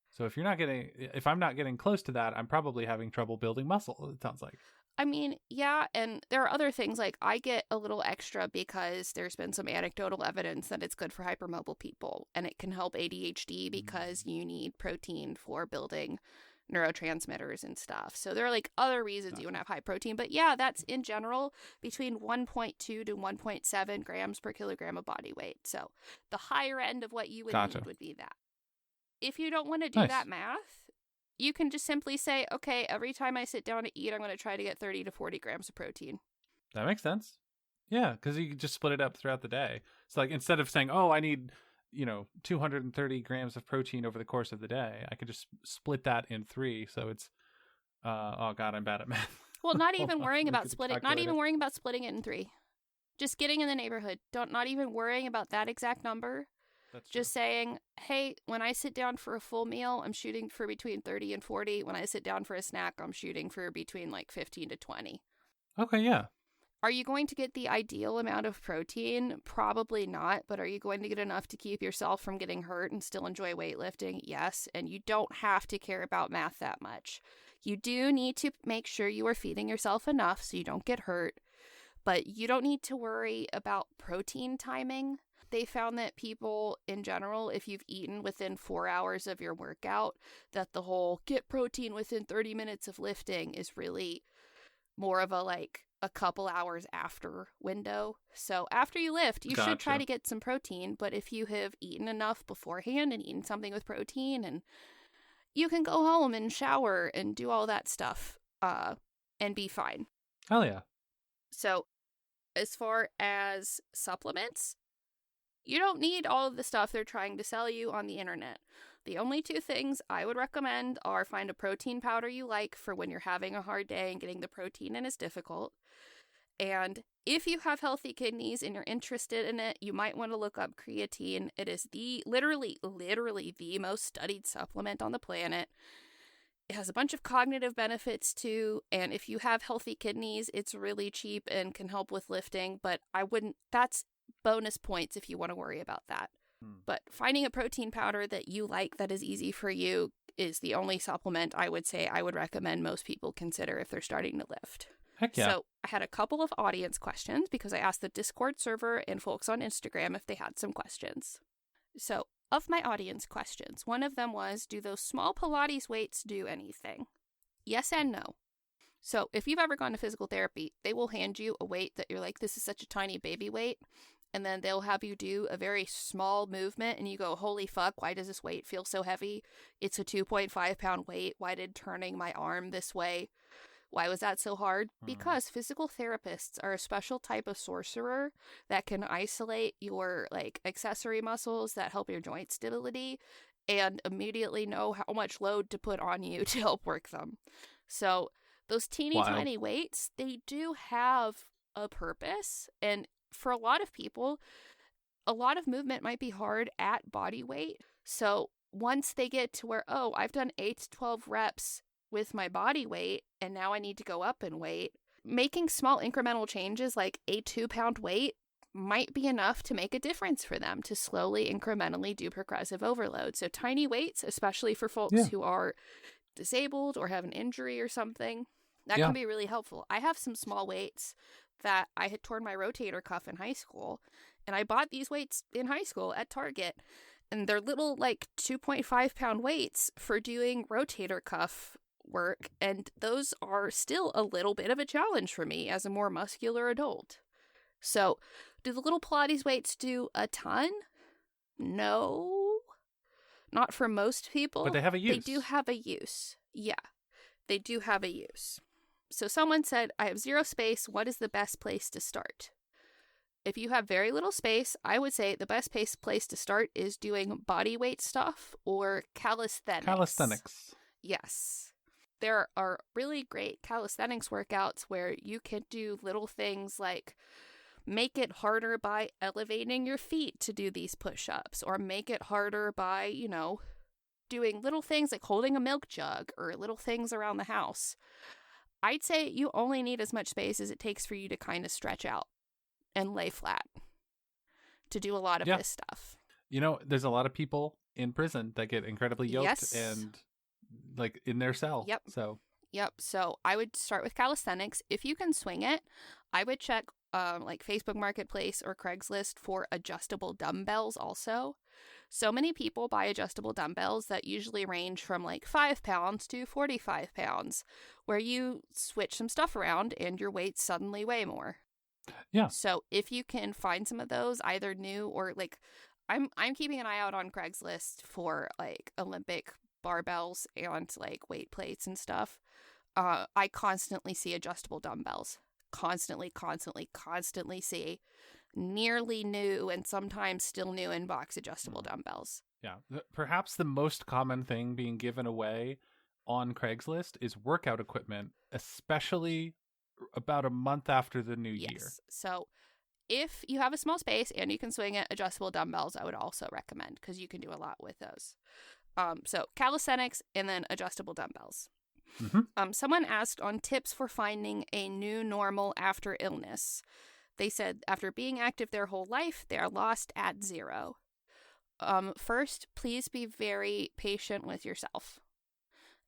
So if I'm not getting close to that, I'm probably having trouble building muscle, it sounds like. I mean, yeah, and there are other things, like I get a little extra because there's been some anecdotal evidence that it's good for hypermobile people, and it can help ADHD because you need protein for building neurotransmitters and stuff. So there are like other reasons you want to have high protein, but yeah, that's in general between 1.2 to 1.7 grams per kilogram of body weight. So the higher end of what you would need would be that. If you don't want to do that math, you can just simply say, okay, every time I sit down to eat, I'm going to try to get 30 to 40 grams of protein. That makes sense. Yeah, because you can just split it up throughout the day. So like instead of saying, oh, I need, 230 grams of protein over the course of the day, I could just split that in 3. So it's, oh God, I'm bad at math. Well, not even worrying about splitting it in 3. Just getting in the neighborhood. Not even worrying about that exact number. That's true. Just saying, hey, when I sit down for a full meal, I'm shooting for between 30 and 40. When I sit down for a snack, I'm shooting for between like 15 to 20. Okay, yeah. Are you going to get the ideal amount of protein? Probably not, but are you going to get enough to keep yourself from getting hurt and still enjoy weightlifting? Yes, and you don't have to care about math that much. You do need to make sure you are feeding yourself enough so you don't get hurt, but you don't need to worry about protein timing. They found that people in general, if you've eaten within 4 hours of your workout, that the whole get protein within 30 minutes of lifting is really more of a couple hours after window. So after you lift, you should try to get some protein. But if you have eaten enough beforehand and eaten something with protein, and you can go home and shower and do all that stuff and be fine. Hell yeah. So as far as supplements, you don't need all of the stuff they're trying to sell you on the internet. The only 2 things I would recommend are find a protein powder you like for when you're having a hard day and getting the protein in is difficult. And if you have healthy kidneys and you're interested in it, you might want to look up creatine. It is literally the most studied supplement on the planet. It has a bunch of cognitive benefits too, and if you have healthy kidneys, it's really cheap and can help with lifting, but that's bonus points if you want to worry about that. But finding a protein powder that you like that is easy for you is the only supplement I would say I would recommend most people consider if they're starting to lift. Heck yeah. So I had a couple of audience questions because I asked the Discord server and folks on Instagram if they had some questions. So of my audience questions, one of them was, do those small Pilates weights do anything? Yes and no. So if you've ever gone to physical therapy, they will hand you a weight that you're like, this is such a tiny baby weight. And then they'll have you do a very small movement and you go, holy fuck, why does this weight feel so heavy? It's a 2.5 pound weight. Why did turning my arm this way? Why was that so hard? Because physical therapists are a special type of sorcerer that can isolate your accessory muscles that help your joint stability and immediately know how much load to put on you to help work them. So those teeny tiny weights, they do have a purpose. And for a lot of people, a lot of movement might be hard at body weight. So once they get to where, oh, I've done 8 to 12 reps with my body weight and now I need to go up in weight, making small incremental changes like a 2-pound weight might be enough to make a difference for them to slowly, incrementally do progressive overload. So tiny weights, especially for folks who are disabled or have an injury or something, that can be really helpful. I have some small weights that I had torn my rotator cuff in high school, and I bought these weights in high school at Target, and they're little 2.5 pound weights for doing rotator cuff work, and those are still a little bit of a challenge for me as a more muscular adult. So, do the little Pilates weights do a ton? No. Not for most people. But they have a use. They do have a use. Yeah, they do have a use. So someone said, I have 0 space. What is the best place to start? If you have very little space, I would say the best place to start is doing body weight stuff or calisthenics. Calisthenics. Yes. There are really great calisthenics workouts where you can do little things like make it harder by elevating your feet to do these push-ups, or make it harder by, doing little things like holding a milk jug or little things around the house. I'd say you only need as much space as it takes for you to kind of stretch out and lay flat to do a lot of this stuff. There's a lot of people in prison that get incredibly yoked and in their cell. Yep. So Yep. So I would start with calisthenics. If you can swing it, I would check like Facebook Marketplace or Craigslist for adjustable dumbbells also. So many people buy adjustable dumbbells that usually range from like 5 pounds to 45 pounds, where you switch some stuff around and your weights suddenly weigh more. Yeah. So if you can find some of those, either new or like, I'm keeping an eye out on Craigslist for like Olympic barbells and like weight plates and stuff. I constantly see adjustable dumbbells. Constantly see nearly new and sometimes still new in box adjustable dumbbells. Yeah. Perhaps the most common thing being given away on Craigslist is workout equipment, especially about a month after the new year. So if you have a small space and you can swing it, adjustable dumbbells I would also recommend because you can do a lot with those. So calisthenics and then adjustable dumbbells. Mm-hmm. Someone asked on tips for finding a new normal after illness. They said after being active their whole life, they are lost at 0. First, please be very patient with yourself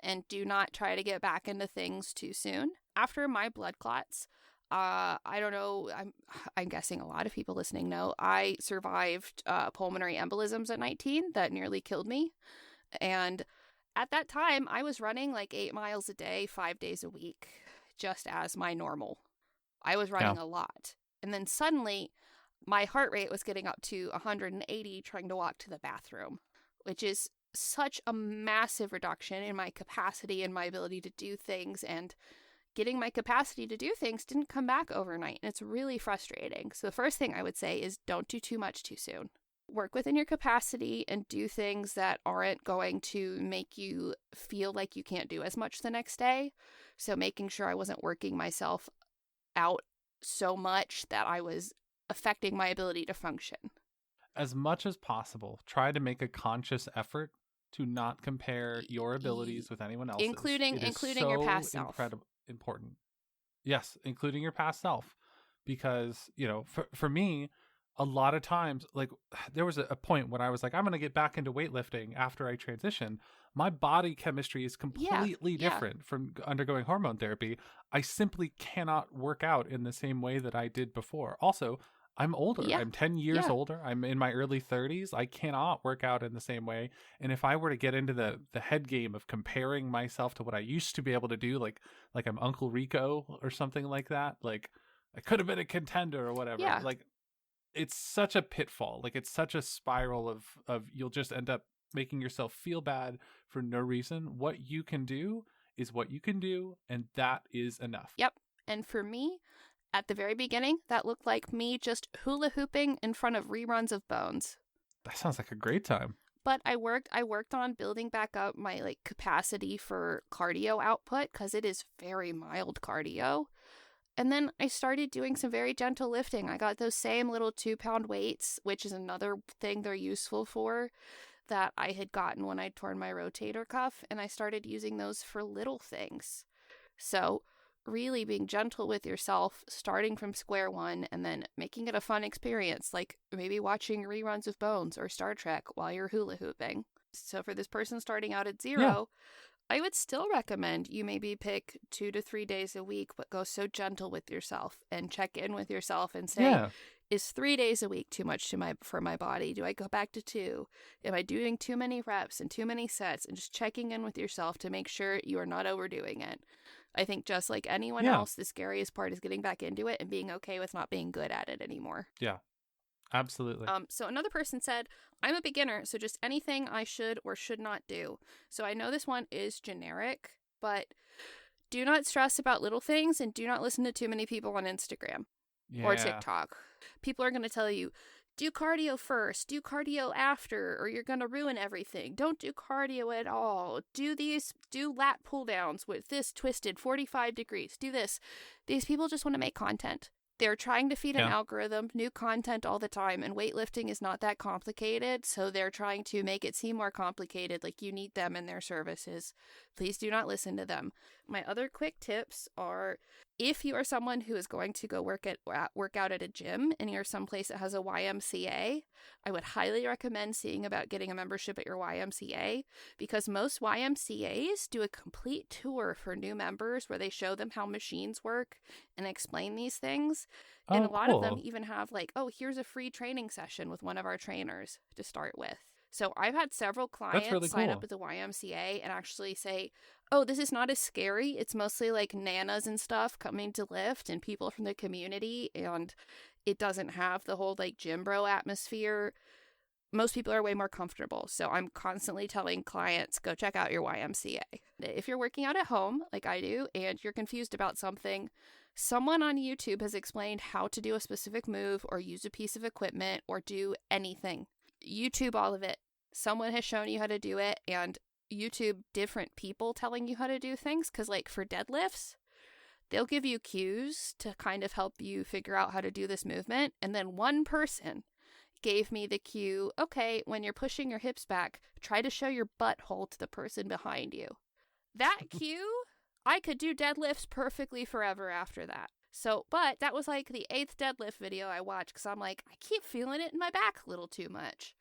and do not try to get back into things too soon. After my blood clots, I don't know, I'm guessing a lot of people listening know, I survived pulmonary embolisms at 19 that nearly killed me. And at that time, I was running like 8 miles a day, 5 days a week, just as my normal. I was running a lot. And then suddenly, my heart rate was getting up to 180 trying to walk to the bathroom, which is such a massive reduction in my capacity and my ability to do things. And getting my capacity to do things didn't come back overnight. And it's really frustrating. So the first thing I would say is don't do too much too soon. Work within your capacity and do things that aren't going to make you feel like you can't do as much the next day. So making sure I wasn't working myself out so much that I was affecting my ability to function. As much as possible, try to make a conscious effort to not compare your abilities with anyone else's. Including your past self. Important. Yes, including your past self. Because, for me, a lot of times, like, there was a point when I was like, I'm going to get back into weightlifting after I transition. My body chemistry is completely different from undergoing hormone therapy. I simply cannot work out in the same way that I did before. Also, I'm older. Yeah. I'm 10 years older. I'm in my early 30s. I cannot work out in the same way. And if I were to get into the head game of comparing myself to what I used to be able to do, like I'm Uncle Rico or something like that, like I could have been a contender or whatever. Yeah. Like, it's such a pitfall. Like, it's such a spiral of you'll just end up making yourself feel bad for no reason. What you can do is what you can do, and that is enough. Yep. And for me, at the very beginning, that looked like me just hula hooping in front of reruns of Bones. That sounds like a great time. But I worked on building back up my like capacity for cardio output because it is very mild cardio. And then I started doing some very gentle lifting. I got those same little 2-pound weights, which is another thing they're useful for, that I had gotten when I'd torn my rotator cuff. And I started using those for little things. So really being gentle with yourself, starting from square one, and then making it a fun experience, like maybe watching reruns of Bones or Star Trek while you're hula hooping. So for this person starting out at 0, I would still recommend you maybe pick 2 to 3 days a week, but go so gentle with yourself and check in with yourself and say, is 3 days a week too much for my body? Do I go back to 2? Am I doing too many reps and too many sets? And just checking in with yourself to make sure you are not overdoing it. I think just like anyone else, the scariest part is getting back into it and being okay with not being good at it anymore. Yeah. Absolutely. So another person said, I'm a beginner, so just anything I should or should not do. So I know this one is generic, but do not stress about little things and do not listen to too many people on Instagram or TikTok. People are going to tell you, do cardio first, do cardio after, or you're going to ruin everything. Don't do cardio at all. Do lat pull downs with this twisted 45 degrees. Do this. These people just want to make content. They're trying to feed an algorithm new content all the time, and weightlifting is not that complicated, so they're trying to make it seem more complicated, like you need them and their services. Please do not listen to them. My other quick tips are, if you are someone who is going to go work out at a gym and you're someplace that has a YMCA, I would highly recommend seeing about getting a membership at your YMCA, because most YMCAs do a complete tour for new members where they show them how machines work and explain these things. And a lot of them even have like, oh, here's a free training session with one of our trainers to start with. So I've had several clients sign up at the YMCA and actually say, oh, this is not as scary. It's mostly like nanas and stuff coming to lift and people from the community, and it doesn't have the whole like gym bro atmosphere. Most people are way more comfortable. So I'm constantly telling clients, go check out your YMCA. If you're working out at home like I do and you're confused about something, someone on YouTube has explained how to do a specific move or use a piece of equipment or do anything. YouTube all of it. Someone has shown you how to do it, and YouTube different people telling you how to do things, because like for deadlifts, they'll give you cues to kind of help you figure out how to do this movement, and then one person gave me the cue, okay, when you're pushing your hips back, try to show your butthole to the person behind you. That cue, I could do deadlifts perfectly forever after that. So, but that was like the 8th deadlift video I watched, because I'm like, I keep feeling it in my back a little too much.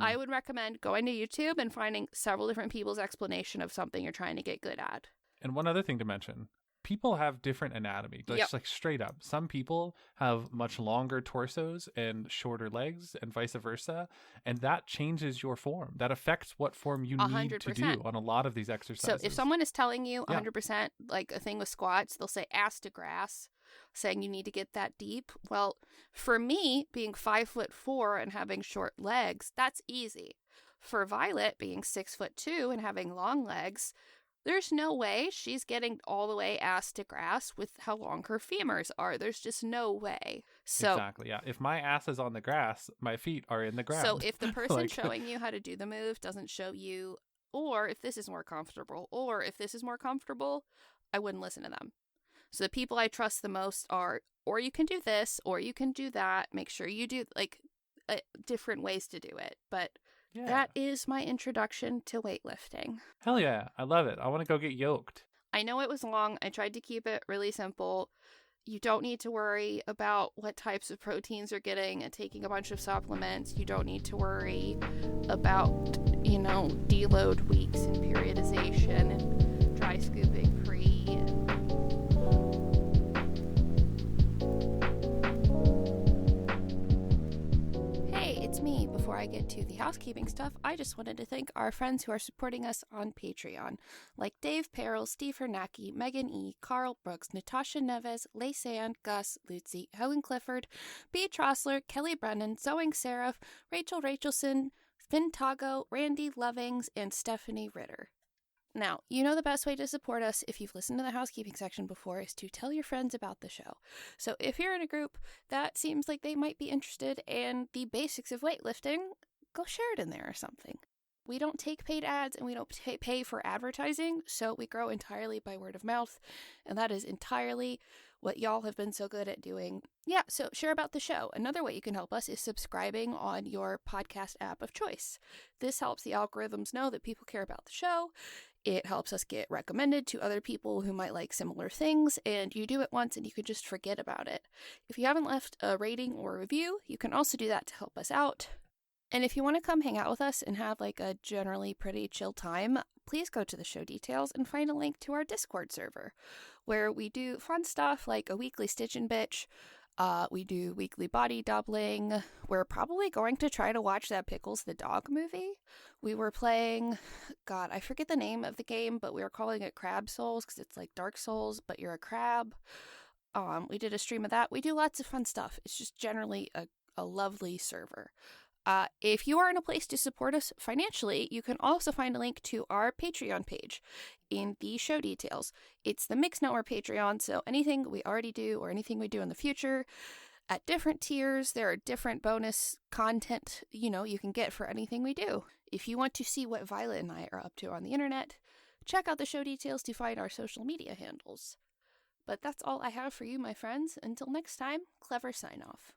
I would recommend going to YouTube and finding several different people's explanation of something you're trying to get good at. And one other thing to mention, people have different anatomy, like straight up. Some people have much longer torsos and shorter legs and vice versa, and that changes your form. That affects what form you 100%. Need to do on a lot of these exercises. So if someone is telling you 100%, like a thing with squats, they'll say ass to grass, saying you need to get that deep. Well, for me, being 5'4" and having short legs, that's easy. For Violet, being 6'2" and having long legs, there's no way she's getting all the way ass to grass with how long her femurs are. There's just no way. So exactly, yeah. If my ass is on the grass, my feet are in the ground. So if the person showing you how to do the move doesn't show you, or if this is more comfortable, I wouldn't listen to them. So the people I trust the most are, or you can do this, or you can do that. Make sure you do like different ways to do it. But that is my introduction to weightlifting. Hell yeah. I love it. I want to go get yoked. I know it was long. I tried to keep it really simple. You don't need to worry about what types of proteins you're getting and taking a bunch of supplements. You don't need to worry about, deload weeks and periodization and dry scooping free. It's me. Before I get to the housekeeping stuff, I just wanted to thank our friends who are supporting us on Patreon, like Dave Perrell, Steve Hernacki, Megan E., Carl Brooks, Natasha Neves, Leigh Sand, Gus, Lucy, Helen Clifford, B. Trossler, Kelly Brennan, Zoing Seraph, Rachel Rachelson, Finn Tago, Randy Lovings, and Stephanie Ritter. Now, you know the best way to support us if you've listened to the housekeeping section before is to tell your friends about the show. So if you're in a group that seems like they might be interested in the basics of weightlifting, go share it in there or something. We don't take paid ads and we don't pay for advertising, so we grow entirely by word of mouth, and that is entirely what y'all have been so good at doing. Yeah, so share about the show. Another way you can help us is subscribing on your podcast app of choice. This helps the algorithms know that people care about the show. It helps us get recommended to other people who might like similar things, and you do it once and you can just forget about it. If you haven't left a rating or a review, you can also do that to help us out. And if you want to come hang out with us and have like a generally pretty chill time, please go to the show details and find a link to our Discord server, where we do fun stuff like a weekly Stitch and Bitch. We do weekly body doubling. We're probably going to try to watch that Pickles the Dog movie. We were playing, God, I forget the name of the game, but we were calling it Crab Souls because it's like Dark Souls, but you're a crab. We did a stream of that. We do lots of fun stuff. It's just generally a lovely server. If you are in a place to support us financially, you can also find a link to our Patreon page in the show details. It's the Mix Network Patreon, so anything we already do or anything we do in the future, at different tiers, there are different bonus content, you can get for anything we do. If you want to see what Violet and I are up to on the internet, check out the show details to find our social media handles. But that's all I have for you, my friends. Until next time, clever sign off.